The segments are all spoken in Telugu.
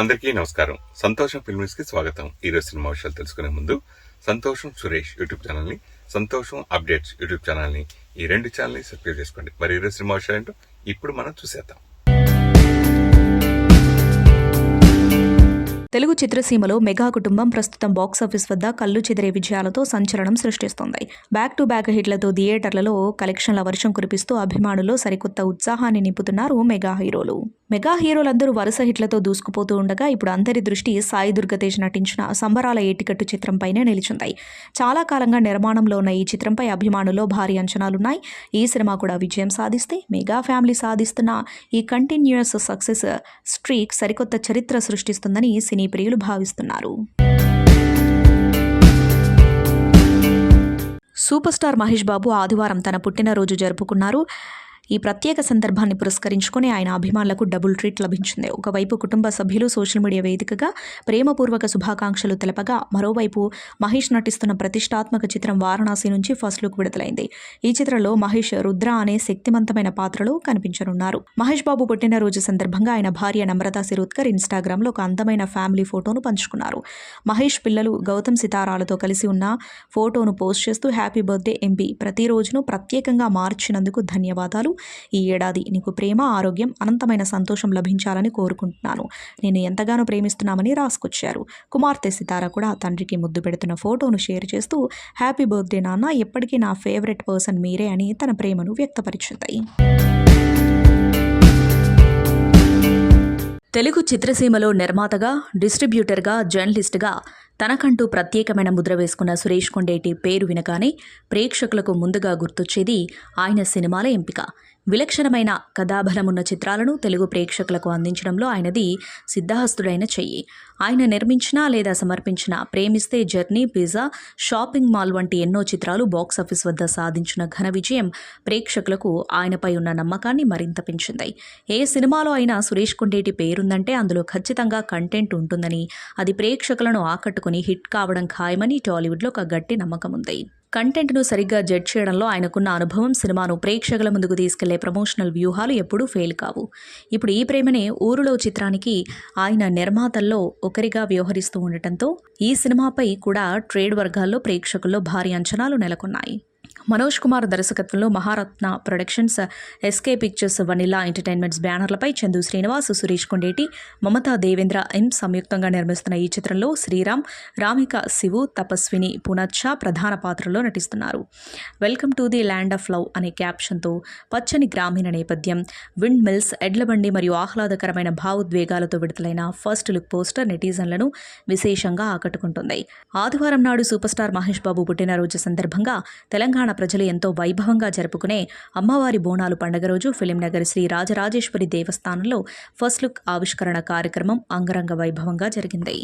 అందరికీ నమస్కారం. సంతోషం ఫిల్మ్స్ కి స్వాగతం. ఈరోజు సినిమా విషయాలు తెలుసుకునే ముందు సంతోషం సురేష్ యూట్యూబ్ ఛానల్ ని, సంతోషం అప్డేట్స్ యూట్యూబ్ ఛానల్ ని, ఈ రెండు ఛానల్ ని సబ్స్క్రైబ్ చేసుకోండి. మరి ఈరోజు సినిమా విషయాలు ఏంటో ఇప్పుడు మనం చూసేద్దాం. తెలుగు చిత్రసీమలో మెగా కుటుంబం ప్రస్తుతం బాక్సాఫీస్ వద్ద కళ్ళు చెదిరే విజయాలతో సంచలనం సృష్టిస్తోంది. బ్యాక్ టు బ్యాక్ హిట్లతో థియేటర్లలో కలెక్షన్ల వర్షం కురిపిస్తూ అభిమానుల్లో సరికొత్త ఉత్సాహాన్ని నింపుతున్నారు మెగా హీరోలు. మెగా హీరోలందరూ వరుస హిట్లతో దూసుకుపోతూ ఉండగా ఇప్పుడు అందరి దృష్టి సాయి దుర్గతేజ్ నటించిన సంబరాల ఏటికట్టు చిత్రంపైనే నిలిచింది. చాలా కాలంగా నిర్మాణంలో ఉన్న ఈ చిత్రంపై అభిమానుల్లో భారీ అంచనాలున్నాయి. ఈ సినిమా కూడా విజయం సాధిస్తే మెగా ఫ్యామిలీ సాధిస్తున్న ఈ కంటిన్యూయస్ సక్సెస్ స్ట్రీక్ సరికొత్త చరిత్ర సృష్టిస్తుందని సినీ ప్రియులు భావిస్తున్నారు. సూపర్ స్టార్ మహేష్ బాబు ఆదివారం తన పుట్టినరోజు జరుపుకున్నారు. ఈ ప్రత్యేక సందర్భాన్ని పురస్కరించుకుని ఆయన అభిమానులకు డబుల్ ట్రీట్ లభించింది. ఒకవైపు కుటుంబ సభ్యులు సోషల్ మీడియా వేదికగా ప్రేమపూర్వక శుభాకాంక్షలు తెలపగా, మరోవైపు మహేష్ నటిస్తున్న ప్రతిష్టాత్మక చిత్రం వారణాసి నుంచి ఫస్ట్ లుక్ విడుదలైంది. ఈ చిత్రంలో మహేష్ రుద్ర అనే శక్తివంతమైన పాత్రలో కనిపించనున్నారు. మహేష్ బాబు పుట్టినరోజు సందర్భంగా ఆయన భార్య నమ్రతా శిరోద్కర్ ఇన్స్టాగ్రామ్లో ఒక అందమైన ఫ్యామిలీ ఫోటోను పంచుకున్నారు. మహేష్ పిల్లలు గౌతమ్ సితారాలతో కలిసి ఉన్న ఫోటోను పోస్ట్ చేస్తూ హ్యాపీ బర్త్డే ఎంబీ, ప్రతిరోజును ప్రత్యేకంగా మార్చినందుకు ధన్యవాదాలు. ఈ ఏడాది నీకు ప్రేమ, ఆరోగ్యం, అనంతమైన సంతోషం లభించాలని కోరుకుంటున్నాను. నేను ఎంతగానో ప్రేమిస్తున్నామని రాసుకొచ్చారు. కుమార్తె సితార కూడా తండ్రికి ముద్దు పెడుతున్న ఫోటోను షేర్ చేస్తూ హ్యాపీ బర్త్డే నాన్న, ఎప్పటికీ నా ఫేవరెట్ పర్సన్ మీరే అని తన ప్రేమను వ్యక్తపరిచింది. తెలుగు చిత్రసీమలో నిర్మాతగా, డిస్ట్రిబ్యూటర్గా, జర్నలిస్ట్గా తనకంటూ ప్రత్యేకమైన ముద్ర వేసుకున్న సురేష్ కొండేటి పేరు వినగానే ప్రేక్షకులకు ముందుగా గుర్తొచ్చేది ఆయన సినిమాల ఎంపిక. విలక్షణమైన కథాబలమున్న చిత్రాలను తెలుగు ప్రేక్షకులకు అందించడంలో ఆయనది సిద్ధహస్తుడైన చెయ్యి. ఆయన నిర్మించిన లేదా సమర్పించిన ప్రేమిస్తే, జర్నీ, పిజ్జా, షాపింగ్ మాల్ వంటి ఎన్నో చిత్రాలు బాక్సాఫీస్ వద్ద సాధించిన ఘన విజయం ప్రేక్షకులకు ఆయనపై ఉన్న నమ్మకాన్ని మరింత పెంచింది. ఏ సినిమాలో అయినా సురేష్ కొండేటి పేరుందంటే అందులో ఖచ్చితంగా కంటెంట్ ఉంటుందని, అది ప్రేక్షకులను ఆకట్టుకుని హిట్ కావడం ఖాయమని టాలీవుడ్లో ఒక గట్టి నమ్మకం ఉంది. కంటెంట్ను సరిగ్గా జడ్జ్ చేయడంలో ఆయనకున్న అనుభవం సినిమాను ప్రేక్షకుల ముందుకు తీసుకెళ్లే ప్రమోషనల్ వ్యూహాలు ఎప్పుడూ ఫెయిల్ కావు. ఇప్పుడు ఈ ప్రేమనే ఊరులో చిత్రానికి ఆయన నిర్మాతల్లో ఒకరిగా వ్యవహరిస్తూ ఉండటంతో ఈ సినిమాపై కూడా ట్రేడ్ వర్గాల్లో ప్రేక్షకుల్లో భారీ అంచనాలు నెలకొన్నాయి. మనోజ్ కుమార్ దర్శకత్వంలో Maharatna productions, SK pictures, Vanilla Entertainments బ్యానర్లపై చందు శ్రీనివాస్, సురేష్ కొండేటి, మమతా దేవేంద్ర ఎం సంయుక్తంగా నిర్మిస్తున్న ఈ చిత్రంలో శ్రీరామ్, రామిక శివు, తపస్విని పునచ్చ ప్రధాన పాత్రల్లో నటిస్తున్నారు. Welcome to the land of love అనే క్యాప్షన్తో పచ్చని గ్రామీణ నేపథ్యం, విండ్ మిల్స్, ఎడ్లబండి మరియు ఆహ్లాదకరమైన భావోద్వేగాలతో విడుదలైన ఫస్ట్ లుక్ పోస్టర్ నెటిజన్లను విశేషంగా ఆకట్టుకుంటుంది. ఆదివారం నాడు సూపర్ స్టార్ మహేష్ బాబు పుట్టినరోజు సందర్భంగా తెలంగాణ ప్రజలు ఎంతో వైభవంగా జరుపుకునే అమ్మవారి బోనాలు పండుగ రోజు ఫిలింనగర్ శ్రీ రాజరాజేశ్వరి దేవస్థానంలో ఫస్ట్ లుక్ ఆవిష్కరణ కార్యక్రమం అంగరంగ వైభవంగా జరిగింది.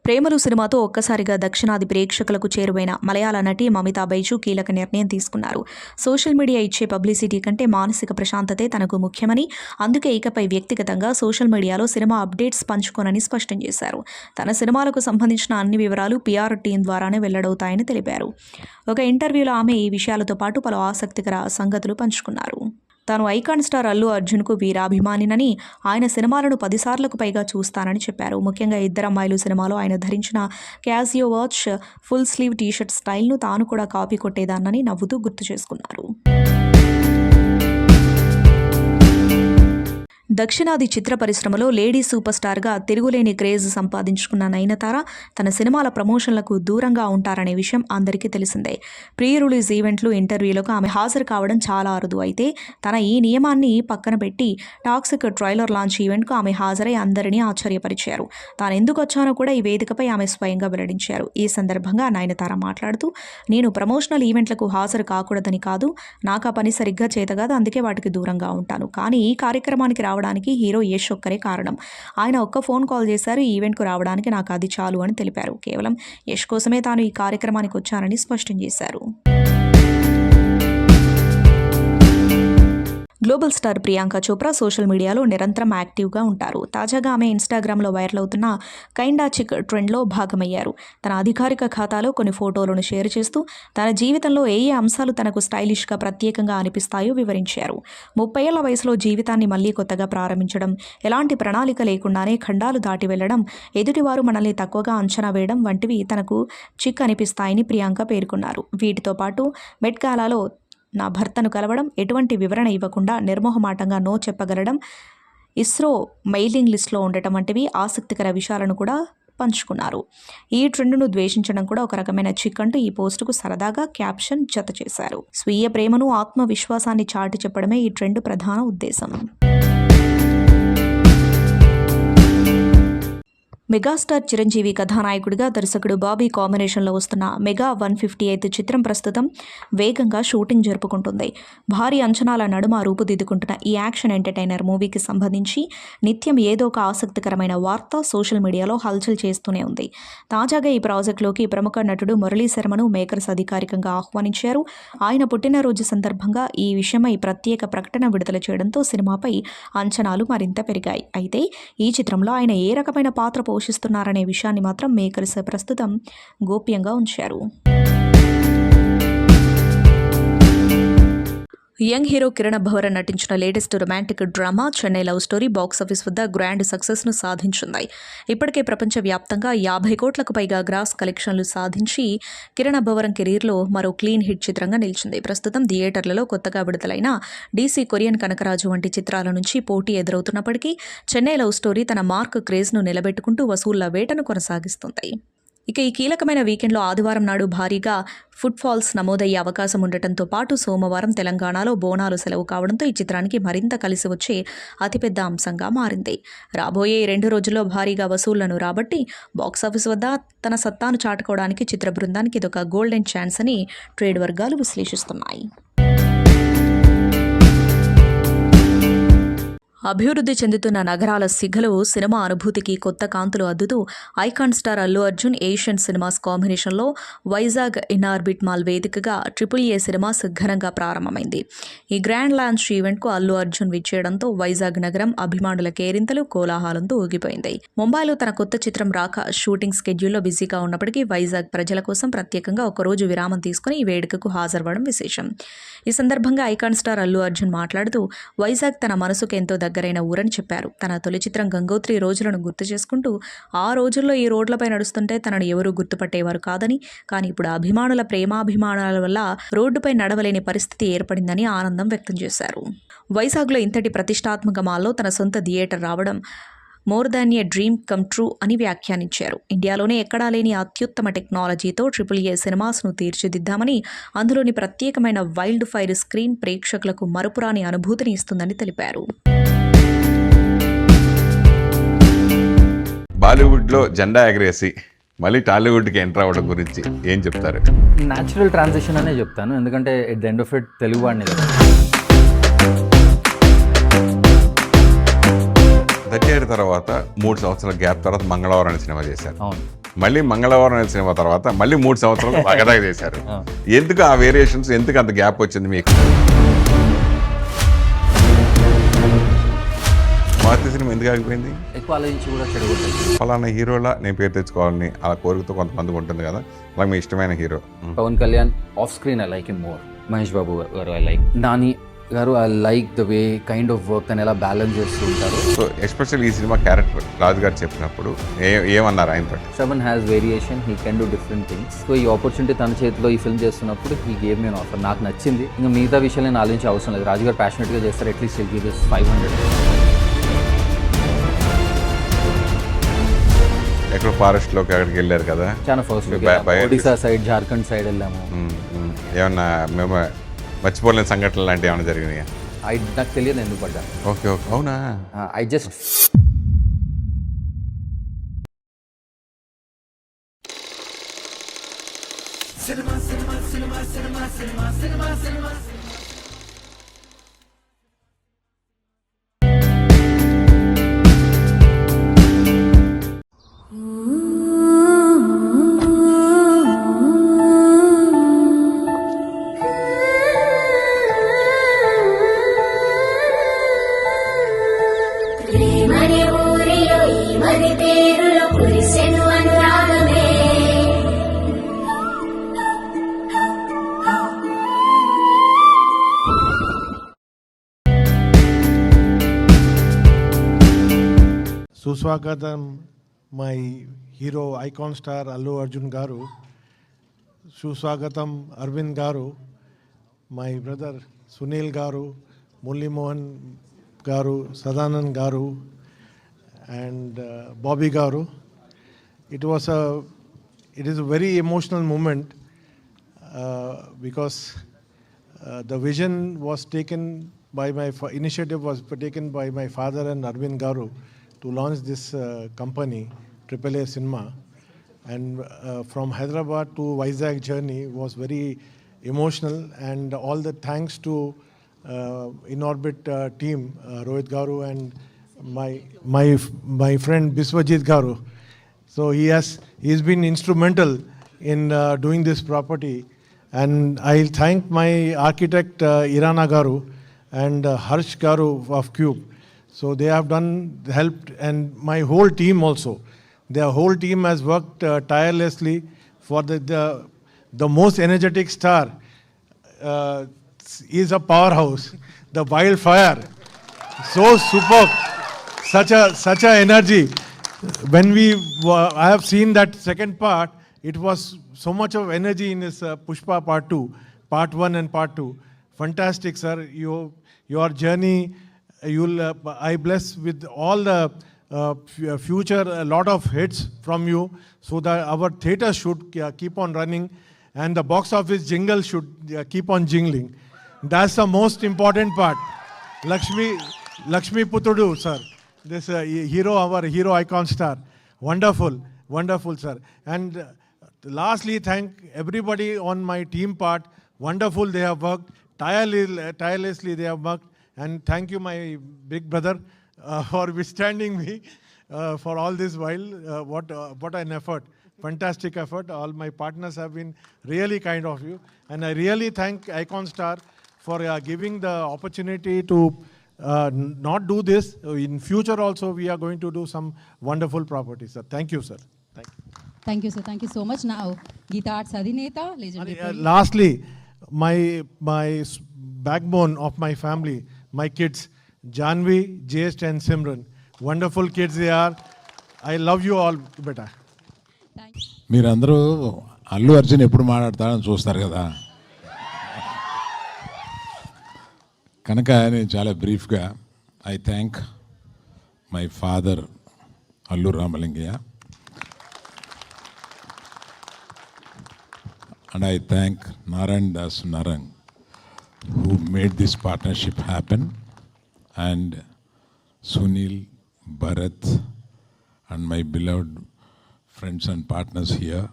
ప్రేమలు సినిమాతో ఒక్కసారిగా దక్షిణాది ప్రేక్షకులకు చేరువైన మలయాళ నటి మమితా బైజు కీలక నిర్ణయం తీసుకున్నారు. సోషల్ మీడియా ఇచ్చే పబ్లిసిటీ కంటే మానసిక ప్రశాంతతే తనకు ముఖ్యమని, అందుకే ఇకపై వ్యక్తిగతంగా సోషల్ మీడియాలో సినిమా అప్డేట్స్ పంచుకోనని స్పష్టం చేశారు. తన సినిమాలకు సంబంధించిన అన్ని వివరాలు PR టీం ద్వారానే వెల్లడవుతాయని తెలిపారు. ఒక ఇంటర్వ్యూలో ఆమె ఈ విషయాలతో పాటు పలు ఆసక్తికర సంగతులు పంచుకున్నారు. తాను ఐకాన్ స్టార్ అల్లు అర్జున్కు వీరాభిమానినని, ఆయన సినిమాలను 10 సార్లకు పైగా చూస్తానని చెప్పారు. ముఖ్యంగా ఇద్దరమ్మాయిలు సినిమాలో ఆయన ధరించిన Casio watch, full sleeve T-shirt స్టైల్ను తాను కూడా కాపీ కొట్టేదాన్నని నవ్వుతూ గుర్తు చేసుకున్నారు. దక్షిణాది చిత్ర పరిశ్రమలో లేడీ సూపర్ స్టార్గా తిరుగులేని క్రేజ్ సంపాదించుకున్న నయనతార తన సినిమాల ప్రమోషన్లకు దూరంగా ఉంటారనే విషయం అందరికీ తెలిసిందే. ప్రీ రిలీజ్ ఈవెంట్లు, ఇంటర్వ్యూలకు ఆమె హాజరు కావడం చాలా అరుదు. అయితే తన ఈ నియమాన్ని పక్కన పెట్టి టాక్సిక్ ట్రైలర్ లాంచ్ ఈవెంట్కు ఆమె హాజరై అందరినీ ఆశ్చర్యపరిచారు. తాను ఎందుకు వచ్చానో కూడా ఈ వేదికపై ఆమె స్వయంగా వెల్లడించారు. ఈ సందర్భంగా నయనతార మాట్లాడుతూ, నేను ప్రమోషనల్ ఈవెంట్లకు హాజరు కాకూడదని కాదు, నాకు ఆ పని సరిగ్గా చేతగాదు, అందుకే వాటికి దూరంగా ఉంటాను. కానీ ఈ కార్యక్రమానికి రావడం రావడానికి హీరో యష్ ఒక్కరే కారణం. ఆయన ఒక్క ఫోన్ కాల్ చేశారు. ఈ ఈవెంట్కు రావడానికి నాకు అది చాలు అని తెలిపారు. కేవలం యష్ కోసమే తాను ఈ కార్యక్రమానికి వచ్చానని స్పష్టం చేశారు. Global star Priyanka Chopra social మీడియాలో నిరంతరం యాక్టివ్గా ఉంటారు. తాజాగా ఆమె ఇన్స్టాగ్రామ్లో వైరల్ అవుతున్న కైండా చిక్ ట్రెండ్లో భాగమయ్యారు. తన అధికారిక ఖాతాలో కొన్ని ఫోటోలను షేర్ చేస్తూ తన జీవితంలో ఏ అంశాలు తనకు స్టైలిష్గా ప్రత్యేకంగా అనిపిస్తాయో వివరించారు. 30 ఏళ్ల వయసులో జీవితాన్ని మళ్లీ కొత్తగా ప్రారంభించడం, ఎలాంటి ప్రణాళిక లేకుండానే ఖండాలు దాటి వెళ్లడం, ఎదుటివారు మనల్ని తక్కువగా అంచనా వేయడం వంటివి తనకు చిక్ అనిపిస్తాయని ప్రియాంక పేర్కొన్నారు. వీటితో పాటు మెట్ గాలాలో నా భర్తను కలవడం, ఎటువంటి వివరణ ఇవ్వకుండా నిర్మోహమాటంగా నో చెప్పగలడం, ఇస్రో మెయిలింగ్ లిస్ట్లో ఉండటం వంటివి ఆసక్తికర విషయాలను కూడా పంచుకున్నారు. ఈ ట్రెండ్ను ద్వేషించడం కూడా ఒక రకమైన చిక్ అంటూ ఈ పోస్టుకు సరదాగా క్యాప్షన్ జత చేశారు. స్వీయ ప్రేమను, ఆత్మవిశ్వాసాన్ని చాటి చెప్పడమే ఈ ట్రెండ్ ప్రధాన ఉద్దేశం. మెగాస్టార్ చిరంజీవి కథానాయకుడిగా దర్శకుడు బాబీ కాంబినేషన్లో వస్తున్న మెగా 158 చిత్రం ప్రస్తుతం వేగంగా షూటింగ్ జరుపుకుంటుంది. భారీ అంచనాల నడుమ రూపుదిద్దుకుంటున్న ఈ యాక్షన్ ఎంటర్టైనర్ మూవీకి సంబంధించి నిత్యం ఏదో ఒక ఆసక్తికరమైన వార్త సోషల్ మీడియాలో హల్చల్ చేస్తూనే ఉంది. తాజాగా ఈ ప్రాజెక్టులోకి ప్రముఖ నటుడు మురళీ శర్మను మేకర్స్ అధికారికంగా ఆహ్వానించారు. ఆయన పుట్టినరోజు సందర్భంగా ఈ విషయమై ప్రత్యేక ప్రకటన విడుదల చేయడంతో సినిమాపై అంచనాలు మరింత పెరిగాయి. అయితే ఈ చిత్రంలో ఆయన ఏ రకమైన పాత్ర పోషిస్తున్నారనే విషయాన్ని మాత్రం మేకర్స్ ప్రస్తుతం గోప్యంగా ఉంచారు. యంగ్ హీరో కిరణ్ అబ్బవరన్ నటించిన latest romantic drama Chennai love story box office వద్ద గ్రాండ్ సక్సెస్ను సాధించింది. ఇప్పటికే ప్రపంచవ్యాప్తంగా 50 కోట్లకు పైగా గ్రాస్ కలెక్షన్లు సాధించి కిరణ్ అబ్బవరన్ కెరీర్లో మరో క్లీన్ హిట్ చిత్రంగా నిలిచింది. ప్రస్తుతం థియేటర్లలో కొత్తగా విడుదలైన డీసీ కొరియన్ కనకరాజు వంటి చిత్రాల నుంచి పోటీ ఎదురవుతున్నప్పటికీ చెన్నై లవ్ స్టోరీ తన మార్క్ క్రేజ్ను నిలబెట్టుకుంటూ వసూళ్ల వేటను కొనసాగిస్తుంది. ఇక ఈ కీలకమైన వీకెండ్లో ఆదివారం నాడు భారీగా ఫుట్ఫాల్స్ నమోదయ్యే అవకాశం ఉండటంతో పాటు సోమవారం తెలంగాణలో బోనాలు సెలవు కావడంతో ఈ చిత్రానికి మరింత కలిసి వచ్చే అతిపెద్ద అంశంగా మారింది. రాబోయే 2 రోజుల్లో భారీగా వసూళ్లను రాబట్టి బాక్సాఫీస్ వద్ద తన సత్తాను చాటుకోవడానికి చిత్ర బృందానికి ఇదొక గోల్డెన్ ఛాన్స్ అని ట్రేడ్ వర్గాలు విశ్లేషిస్తున్నాయి. అభివృద్ధి చెందుతున్న నగరాల సిగలో సినిమా అనుభూతికి కొత్త కాంతులు అద్దుతూ icon star Allu Arjun Asian Cinemas కాంబినేషన్లో వైజాగ్ ఇన్ఆర్బిట్ మాల్ వేదికగా AAA సినిమాస్ ఘనంగా ప్రారంభమైంది. ఈ గ్రాండ్ లాంచ్ ఈవెంట్కు అల్లు అర్జున్ విచ్చేయడంతో వైజాగ్ నగరం అభిమానుల కేరింతలు కోలాహలంతో ఊగిపోయింది. ముంబైలో తన కొత్త చిత్రం రాక షూటింగ్ స్కెడ్యూల్లో బిజీగా ఉన్నప్పటికీ వైజాగ్ ప్రజల కోసం ప్రత్యేకంగా ఒకరోజు విరామం తీసుకుని ఈ వేడుకకు హాజరవ్వడం విశేషం. ఈ సందర్భంగా ఐకాన్ స్టార్ అల్లు అర్జున్ మాట్లాడుతూ వైజాగ్ తన మనసుకు ఎంతో దగ్గరైన ఊరని చెప్పారు. తన తొలి చిత్రం గంగోత్రి రోజులను గుర్తు చేసుకుంటూ ఆ రోజుల్లో ఈ రోడ్లపై నడుస్తుంటే తనను ఎవరూ గుర్తుపట్టేవారు కాదని, కానీ ఇప్పుడు అభిమానుల ప్రేమాభిమానాల వల్ల రోడ్డుపై నడవలేని పరిస్థితి ఏర్పడిందని ఆనందం వ్యక్తం చేశారు. వైజాగ్లో ఇంతటి ప్రతిష్టాత్మక మాల్లో తన సొంత థియేటర్ రావడం మోర్ దాన్ ఏ డ్రీమ్ కమ్ ట్రూ అని వ్యాఖ్యానించారు. ఇండియాలోనే ఎక్కడా లేని అత్యుత్తమ టెక్నాలజీతో AAA సినిమాస్ను తీర్చిదిద్దామని, అందులోని ప్రత్యేకమైన వైల్డ్ ఫైర్ స్క్రీన్ ప్రేక్షకులకు మరపురాని అనుభూతిని ఇస్తుందని తెలిపారు. బాలీవుడ్లో జెండా ఎగరేసి మళ్ళీ టాలీవుడ్కి ఎంటర్ అవ్వడం గురించి ఏం చెప్తారు? న్యాచురల్ ట్రాన్సిషన్ అనే చెప్తాను, ఎందుకంటే at the end of it Telugu వాడిని కదా. 37 తర్వాత 3 సంవత్సరాల గ్యాప్ తర్వాత మంగళవారం అనే సినిమా చేశారు. అవును, మళ్ళీ మంగళవారం అనే సినిమా తర్వాత మళ్ళీ 3 సంవత్సరాలు మగధా చేశారు. ఎందుకు ఆ వేరియేషన్స్, ఎందుకు అంత గ్యాప్ వచ్చింది మీకు? మారుతి సినిమా ఎందుకు ఆగిపోయింది? ఎక్కువ ఆలోచించి కూడా చెడగొట్టాయి. ఫలానా హీరోలా నేను పేరు తెచ్చుకోవాలని అలా కోరికతో కొంతమందికి ఉంటుంది కదా, అలా మీ ఇష్టమైన hero? Pawan Kalyan off screen I like him more. Mahesh Babu garu I like. Nani garu I like the way kind of work తను ఎలా బ్యాలెన్స్ చేస్తూ ఉంటారు. సో ఎస్పెషల్ ఈ సినిమా క్యారెక్టర్ రాజు గారు చెప్పినప్పుడు ఏమన్నారు ఆయన పట్టి? Seven has variation, he can do different things. So ఈ ఆపర్చునిటీ తన చేతిలో ఈ ఫిల్మ్ చేస్తున్నప్పుడు he gave me an offer. నాకు నచ్చింది. ఇంకా మిగతా విషయాలు నేను ఆలోచించే అవసరం లేదు. రాజు గారు ప్యాషనెట్గా చేస్తారు. At least will give this 500. ఎక్కడ ఫారెస్ట్లోకి అక్కడికి వెళ్ళారు కదా, చాలా first Odisha side, Jharkhand side వెళ్ళాము. ఏమన్నా మేము మర్చిపోలేని సంఘటనలు లాంటివి ఏమైనా జరిగినాయా? నాకు తెలియదు ఎందుకు పడ్డా. ఓకే ఓకే, అవునా? I just Suswagatam, my hero, icon star Allu Arjun Garu. Suswagatam, Arvind Garu. My brother Sunil Garu, Mulli Mohan Garu, Sadanand Garu, and Bobby Garu. It is a very emotional moment because the vision was taken by initiative was taken by my father and Arvind Garu to launch this company, AAA Cinema. And from Hyderabad to Vizag journey was very emotional, and all the thanks to In Orbit team, Rohit Garu and my friend Biswajit Garu. So he's been instrumental in doing this property, and I thank my architect Irana Garu and Harsh Garu of Cube. So they have helped, and my whole team also. Their whole team has worked tirelessly for the most energetic star is a powerhouse, the wildfire. So superb, such a energy. When I have seen that second part, it was so much of energy in this Pushpa Part 2, Part 1 and Part 2. Fantastic, sir. Your journey, I bless with all the future, a lot of hits from you, so that our theatre should keep on running and the box office jingle should keep on jingling. That's the most important part. Lakshmi Putrudu, sir. This our hero icon star. Wonderful, wonderful, sir. And lastly, thank everybody on my team part. Wonderful, they have worked. Tirelessly they have worked. And thank you, my big brother, for withstanding me for all this while. What an effort. Fantastic effort. All my partners have been really kind of you. And I really thank Icon Star for giving the opportunity to not do this. In future also, we are going to do some wonderful properties, sir. Thank you, sir. Thank you. Thank you, sir. Thank you so much. Now, Geeta Arts Adhineta, legendary. Lastly, my backbone of my family, my kids, Janvi, Jest and Simran. Wonderful kids they are. I love you all, beta. మీరందరూ అల్లు అర్జున్ ఎప్పుడు మాట్లాడతాడని చూస్తారు కదా, కనుక నేను చాలా బ్రీఫ్గా I thank my father Allu Ramalingaiah and I thank Narayan Das Narang who made this partnership happen, and Sunil, Bharat and my beloved friends and partners here.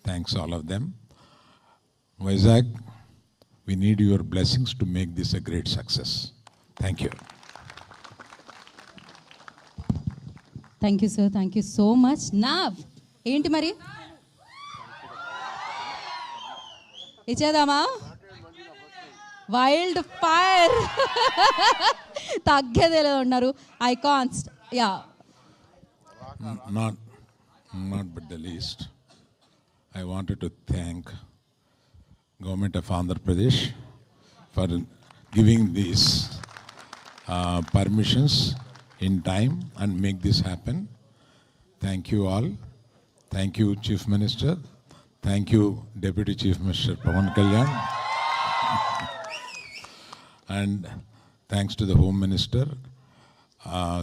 Thanks all of them. Vizag, we need your blessings to make this a great success. Thank you. Thank you, sir. Thank you so much. Nav, ఏంటి మరి ఇచ్చేద్దామా? వైల్డ్ ఫైర్ తగ్గేదేలా ఉన్నారు icons. Yeah, Not but the least, I wanted to thank Government of Andhra Pradesh for giving these permissions in time and make this happen. Thank you all. Thank you, Chief Minister. Thank you, Deputy Chief Minister Pawan Kalyan. And thanks to the Home Minister,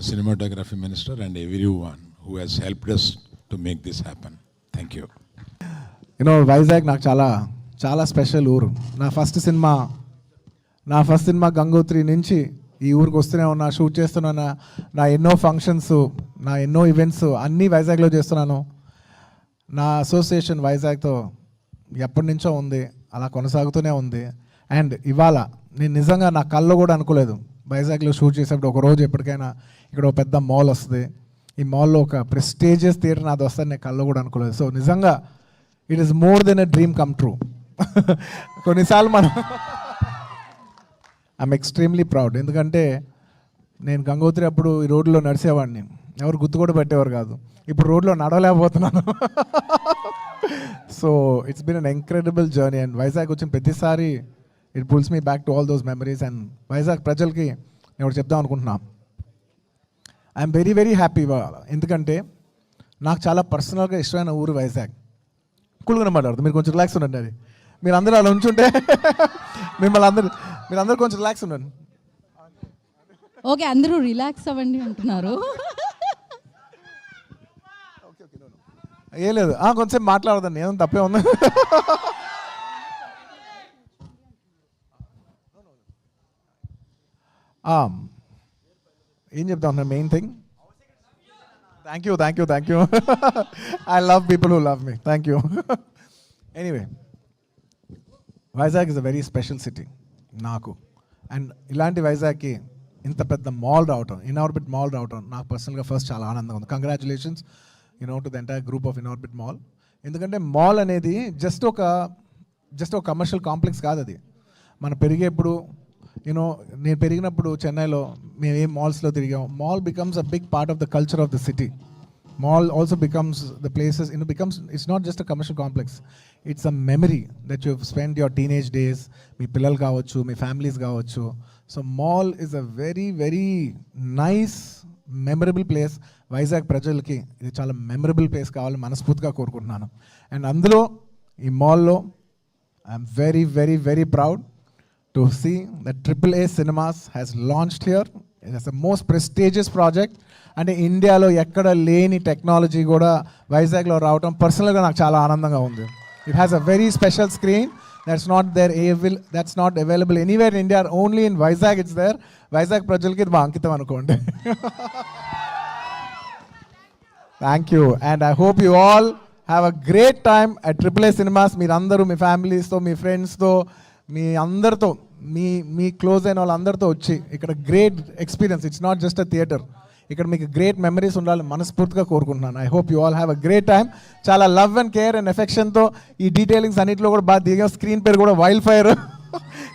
Cinematography Minister and everyone who has helped us to make this happen. Thank you. Vizag నాకు చాలా చాలా స్పెషల్ ఊరు. నా ఫస్ట్ సినిమా గంగోత్రి నుంచి ఈ ఊరికి వస్తూనే ఉన్నా, షూట్ చేస్తున్నా. నా ఎన్నో ఫంక్షన్స్, నా ఎన్నో ఈవెంట్స్ అన్నీ వైజాగ్లో చేస్తున్నాను. నా అసోసియేషన్ వైజాగ్తో ఎప్పటి నుంచో ఉంది, అలా కొనసాగుతూనే ఉంది. అండ్ ఇవాళ నేను నిజంగా నా కళ్ళు కూడా అనుకోలేదు వైజాగ్లో షూట్ చేసేప్పుడు ఒకరోజు ఎప్పటికైనా ఇక్కడ ఒక పెద్ద మాల్ వస్తుంది, ఈ మాల్లో ఒక ప్రెస్టీజియస్ థియేటర్ నాది వస్తుంది, నేను కళ్ళు కూడా అనుకోలేదు. సో నిజంగా it is more than a dream come true. కొన్నిసార్లు మనం ఐఎమ్ ఎక్స్ట్రీమ్లీ ప్రౌడ్, ఎందుకంటే నేను గంగోత్రి అప్పుడు ఈ రోడ్లో నడిచేవాడిని, ఎవరు గుర్తు కూడా పెట్టేవారు కాదు. ఇప్పుడు రోడ్లో నడవలేకపోతున్నాను. So it's been an incredible journey. And Vizag వచ్చిన ప్రతిసారి it pulls me back to all those memories. And Vizag ప్రజలకి నేను ఒకటి చెప్దాం అనుకుంటున్నాను. ఐఎమ్ వెరీ వెరీ హ్యాపీ ఎందుకంటే నాకు చాలా పర్సనల్గా ఇష్టమైన ఊరు వైజాగ్. కూల్గానే మాట్లాడుతుంది, మీరు కొంచెం రిలాక్స్ ఉండండి. అది మీరు అందరూ అలా ఉంచుంటే మీరందరూ కొంచెం రిలాక్స్ ఉండండి. ఓకే, అందరూ రిలాక్స్ అవ్వండి అంటున్నారు. ఏం లేదు, కొంచెం మాట్లాడదండి, ఏదో తప్పే ఉంది. ఏం చెప్తా ఉన్నా main thing. Thank you. I love people who love me. Thank you. Anyway, Vizag is a very special city నాకు. అండ్ ఇలాంటి వైజాగ్కి ఇంత పెద్ద మాల్ రావటం, ఇన్ఆర్బిట్ మాల్ రావటం నాకు పర్సనల్గా ఫస్ట్ చాలా ఆనందంగా ఉంది. Congratulations to the entire group of Inorbit mall. ఎందుకంటే మాల్ అనేది జస్ట్ ఒక కమర్షియల్ కాంప్లెక్స్ కాదు. అది మనం పెరిగేప్పుడు నేను పెరిగినప్పుడు చెన్నైలో మేము ఏం మాల్స్లో తిరిగాం. Mall becomes a big part of the culture of the city. Mall also becomes the places, it's not just a commercial complex. It's a memory that you've spent your teenage days, మీ పిల్లలు కావచ్చు, మీ ఫ్యామిలీస్ కావచ్చు. So mall is a very, very nice, memorable place. Vizag ప్రజలకి ఇది చాలా మెమరబుల్ ప్లేస్ కావాలని మనస్ఫూర్తిగా కోరుకుంటున్నాను. అండ్ అందులో ఈ మాల్లో I'm very, very, very proud to see that AAA Cinemas has launched here. It is the most prestigious project. అంటే ఇండియాలో ఎక్కడ లేని టెక్నాలజీ కూడా వైజాగ్లో రావటం పర్సనల్గా నాకు చాలా ఆనందంగా ఉంది. It has a very special screen that's not available anywhere in India, only in Vizag it's there. Vizag ప్రజలకి ఇది మా అంకితం అనుకోండి. Thank you and I hope you all have a great time at AAA Cinemas. మీరందరూ మీ ఫ్యామిలీస్తో, మీ ఫ్రెండ్స్తో, మీ అందరితో, మీ క్లోజ్ అయిన వాళ్ళందరితో వచ్చి ఇక్కడ great experience. It's not just a theatre. ఇక్కడ మీకు గ్రేట్ మెమరీస్ ఉండాలని మనస్ఫూర్తిగా కోరుకుంటున్నాను. I hope you all have a great time. చాలా లవ్ అండ్ కేర్ అండ్ ఎఫెక్షన్తో ఈ డీటెయిలింగ్స్ అన్నింటిలో కూడా బాగా దిగాం. స్క్రీన్ పేరు కూడా వైల్డ్ ఫైర్.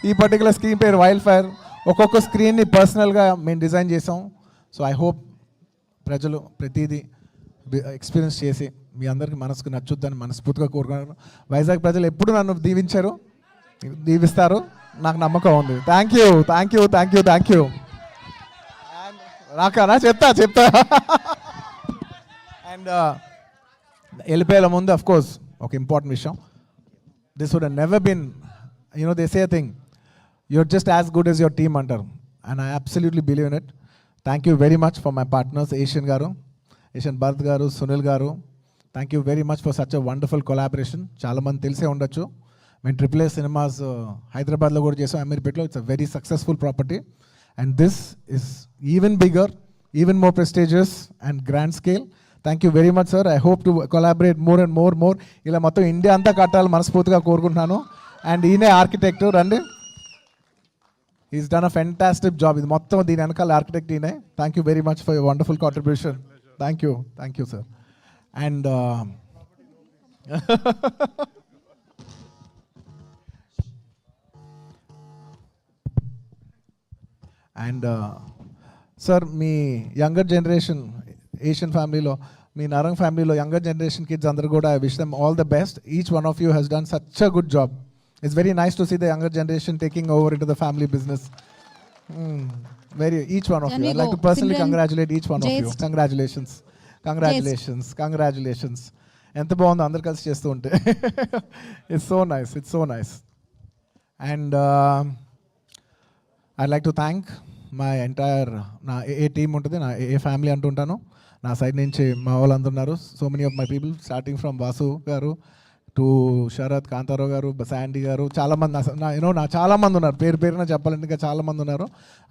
ఈ పర్టికులర్ స్క్రీన్ పేరు వైల్డ్ ఫైర్. ఒక్కొక్క స్క్రీన్ని పర్సనల్గా మేము డిజైన్ చేసాం. సో ఐ హోప్ ప్రజలు ప్రతిదీ ఎక్స్పీరియన్స్ చేసి మీ అందరికీ మనసుకు నచ్చుద్దని మనస్ఫూర్తిగా కోరుకున్నాను. వైజాగ్ ప్రజలు ఎప్పుడు నన్ను దీవిస్తారు, నాకు నమ్మకం ఉంది. Thank you. రాకనా చెప్తా. అండ్ వెళ్ళిపోయేల ముందు అఫ్ కోర్స్ ఒక ఇంపార్టెంట్ విషయం. This would never been they say thing, you're just as good as your team అంటారు. And I absolutely believe in it. Thank you very much for my partners Asian Bharat garu, Sunil garu. Thank you very much for such a wonderful collaboration. చాలామంది తెలిసే ఉండొచ్చు, మేము AAA Cinemas హైదరాబాద్లో కూడా చేసాం, అమీర్పేట్లో. It's a very successful property and this is even bigger, even more prestigious and grand scale. Thank you very much sir. I hope to collaborate more and more. ఇలా మొత్తం ఇండియా అంతా కట్టాలని మనస్ఫూర్తిగా కోరుకుంటున్నాను. అండ్ ఈయనే ఆర్కిటెక్ట్ రండి. Is done a fantastic job. ఇది మొత్తం దీని వెనకాల ఆర్కిటెక్ట్ ఈయనే. Thank you very much for your wonderful contribution. Thank you sir. And sir, మీ యంగర్ జనరేషన్ ఏషియన్ ఫ్యామిలీలో, మీ నరంగ్ ఫ్యామిలీలో యంగర్ జనరేషన్ కిడ్స్ అందరూ కూడా I wish them all the best. Each one of you has done such a good job. It's very nice to see the younger generation taking over in to the family business. Each one of you, I'd like to personally congratulate each one of you. Congratulations. ఎంత బాగుందో అందరు కలిసి చేస్తూ ఉంటే. It's so nice. And I'd like to thank my entire నా ఏ టీమ్ ఉంటుంది, నా ఏ ఫ్యామిలీ అంటుంటాను. నా సైడ్ నుంచి మా వాళ్ళందరూ ఉన్నారు. So many of my people, starting from Vasu గారు టు శరత్, కాంతారావు గారు, శాండీ గారు, చాలామంది నా చాలామంది ఉన్నారు. పేరున చెప్పాలంటే ఇంకా చాలామంది ఉన్నారు.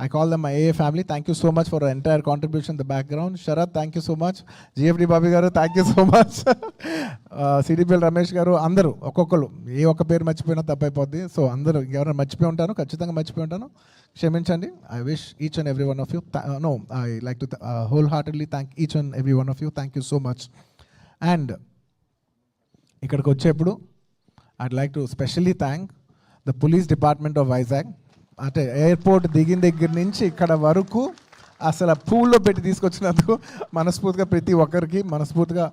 I call them my a family. Thank you so much for entire contribution the background. Sarath, thank you so much. GFD Bobby garu, thank you so much. CDPL Ramesh garu, అందరూ ఒక్కొక్కరు ఏ ఒక్క పేరు మర్చిపోయినా తప్పైపోద్ది. సో అందరూ ఎవరైనా మర్చిపోయి ఉంటాను, ఖచ్చితంగా మర్చిపోయి ఉంటాను, క్షమించండి. I wish each and every one of you, I like to whole heartedly thank each and every one of you. Thank you so much. And ఇక్కడికి వచ్చేప్పుడు I'd like to specially thank the police department of Vizag. అంటే ఎయిర్పోర్ట్ దిగిన దగ్గర నుంచి ఇక్కడ వరకు అసలు పూల్లో పెట్టి తీసుకొచ్చినందుకు మనస్ఫూర్తిగా ప్రతి ఒక్కరికి మనస్ఫూర్తిగా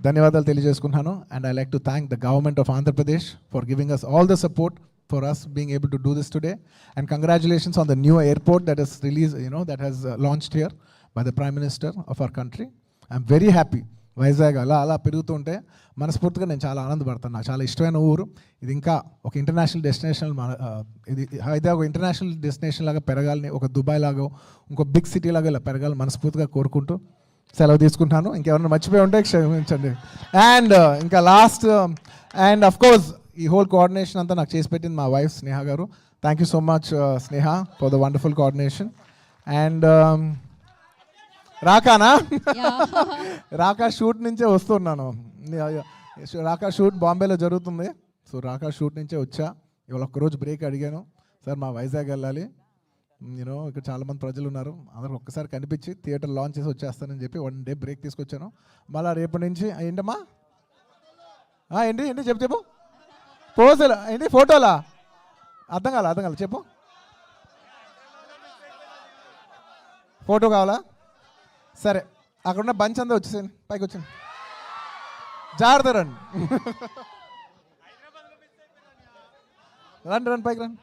ధన్యవాదాలు తెలియజేసుకున్నాను. And I like to thank the government of Andhra Pradesh for giving us all the support for us being able to do this today, and congratulations on the new airport that is released, that has launched here. by the Prime Minister of our country. I'm very happy. Vizag అలా అలా పెరుగుతుంటే మనస్ఫూర్తిగా నేను చాలా ఆనందపడతాను. నాకు చాలా ఇష్టమైన ఊరు ఇది. ఇంకా ఒక ఇంటర్నేషనల్ డెస్టినేషన్ ఇది హైదరాబాద్ ఒక ఇంటర్నేషనల్ డెస్టినేషన్ లాగా పెరగాలని, ఒక దుబాయ్ లాగా ఇంకో బిగ్ సిటీ లాగా ఇలా పెరగాలని మనస్ఫూర్తిగా కోరుకుంటూ సెలవు తీసుకుంటాను. ఇంకెవరైనా మర్చిపోయి ఉంటే క్షమించండి. అండ్ ఇంకా లాస్ట్ అండ్ అఫ్ కోర్స్ ఈ హోల్ కోఆర్డినేషన్ అంతా నాకు చేసి పెట్టింది మా wife Sneha garu. Thank you so much Sneha for the wonderful coordination. And రాకానా రాకా షూట్ నుంచే వస్తున్నాను. రాకా షూట్ బాంబేలో జరుగుతుంది. సో రాకా షూట్ నుంచే వచ్చా. ఇవాళ ఒక్కరోజు బ్రేక్ అడిగాను, సార్ మా వైజాగ్ వెళ్ళాలి, యూనో ఇక్కడ చాలామంది ప్రజలు ఉన్నారు, అందరికి ఒక్కసారి కనిపించి థియేటర్ లాంచ్ చేసి వచ్చేస్తానని చెప్పి 1 డే బ్రేక్ తీసుకొచ్చాను. మళ్ళీ రేపటి నుంచి ఏంటమ్మా ఏంటి ఏంటి చెప్పు పోజులు ఏంటి ఫోటోలా అర్థం కాల చెప్పు. ఫోటో కావాలా? సరే అక్కడున్న బంచ్ అంతా వచ్చేసాను, పైకి వచ్చాను. జాగ్రత్త రండి రండి పైకి రండి.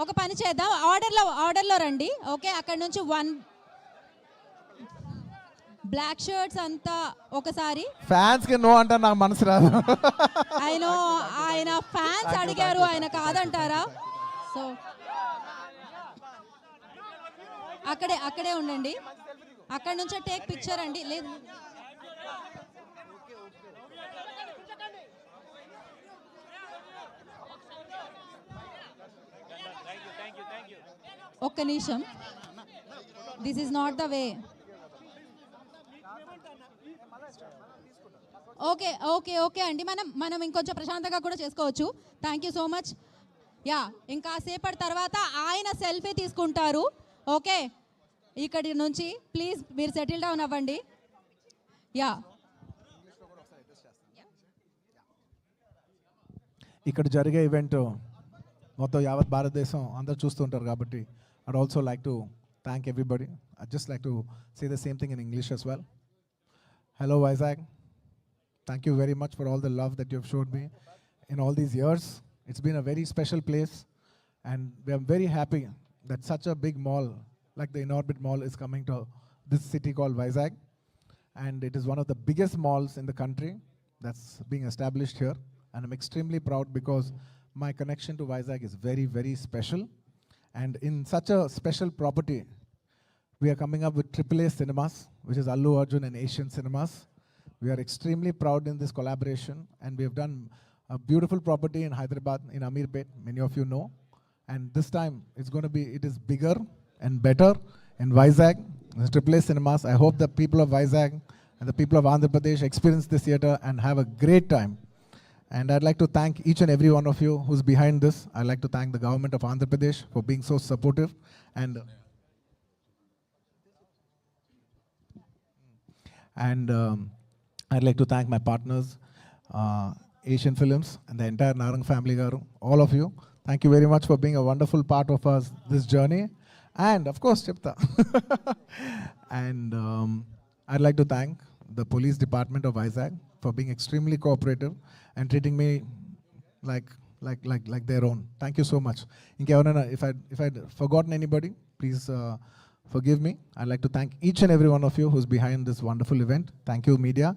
ఒక పని చేద్దాం, ఆర్డర్లో రండి. ఓకే, అక్కడ నుంచి 1 బ్లాక్ షర్ట్స్ అంతా ఒకసారి. ఫ్యాన్స్ కి నో అంటే నాకు మనసు రాదు. ఆయన ఫ్యాన్స్ అడిగారు, ఆయన కాదంటారా? సో అక్కడే ఉండండి. అక్కడ నుంచే టేక్ పిక్చర్ అండి. లేదు ఒక్క నిమిషం, this is not the way. Okay అండి, మనం ఇంకొంచెం ప్రశాంతంగా కూడా చేసుకోవచ్చు. Thank you so much. Yeah, ఇంకా సేపటి తర్వాత ఆయన సెల్ఫీ తీసుకుంటారు. ఓకే, ఇక్కడి నుంచి ప్లీజ్ మీరు సెటిల్ డౌన్ అవ్వండి. యా, ఇక్కడ జరిగే ఈవెంట్ మొత్తం యావత్ భారతదేశం అందరూ చూస్తుంటారు కాబట్టి I'd also like to thank everybody. I'd just like to say the same thing in English as well. Hello Vizag. Thank you very much for all the love that you have showed me in all these years. It's been a very special place and we are very happy that such a big mall like the Inorbit Mall is coming to this city called Vizag. And it is one of the biggest malls in the country that's being established here. And I'm extremely proud because my connection to Vizag is very, very special. And in such a special property, we are coming up with AAA Cinemas, which is Allu Arjun and Asian Cinemas. We are extremely proud in this collaboration, and we have done a beautiful property in Hyderabad, in Ameerpet, many of you know. And this time, it is bigger and better in Vizag. It's AAA Cinemas. I hope the people of Vizag and the people of Andhra Pradesh experience this theatre and have a great time. And I'd like to thank each and every one of you who's behind this. I'd like to thank the government of Andhra Pradesh for being so supportive. And I'd like to thank my partners, Asian Films, and the entire Narang family, garu, all of you. Thank you very much for being a wonderful part of this journey. And of course, Chipta. And I'd like to thank the police department of Vizag for being extremely cooperative and treating me like their own. Thank you so much. If I'd forgotten anybody, please forgive me. I'd like to thank each and every one of you who's behind this wonderful event. Thank you, media.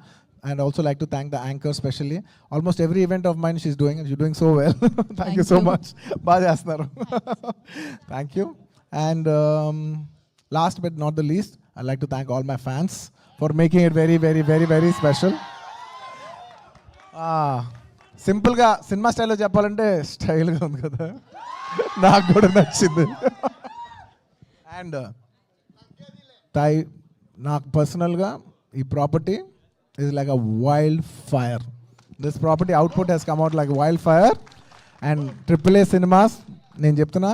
And also like to thank the anchor especially. Almost every event of mine she's doing, and she's doing so well. Thank you so much. Thank you. And last but not the least, I'd like to thank all my fans for making it very, very, very, very special. సింపుల్గా సినిమా స్టైల్లో చెప్పాలంటే స్టైల్గా ఉంది కదా, నాకు కూడా నచ్చింది. అండ్ నాకు పర్సనల్గా ఈ property is like a wildfire. This property output has come out like wildfire. And AAA Cinemas, నేను చెప్తున్నా,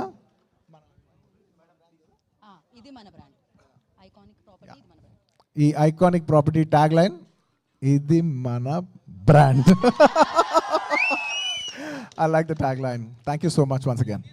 ఇది మన బ్రాండ్, ఐకానిక్ ప్రాపర్టీ, ఇది మన బ్రాండ్. ఈ ఐకానిక్ ప్రాపర్టీ ట్యాగ్ లైన్ ఇది మన brand. I like the tagline. Thank you so much once again.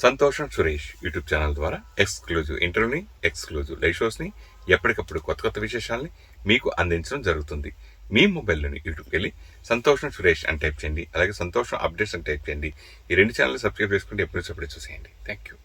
సంతోషం సురేష్ యూట్యూబ్ ఛానల్ ద్వారా ఎక్స్క్లూజివ్ ఇంటర్వ్యూని, ఎక్స్క్లూజివ్ లైవ్ షోస్ని, ఎప్పటికప్పుడు కొత్త విశేషాలని మీకు అందించడం జరుగుతుంది. మీ మొబైల్లోని యూట్యూబ్కి వెళ్ళి సంతోషం సురేష్ అని టైప్ చేయండి, అలాగే సంతోషం అప్డేట్స్ అని టైప్ చేయండి. ఈ రెండు ఛానల్ సబ్స్క్రైబ్ చేసుకుంటే ఎప్పుడు చూసేయండి. Thank you.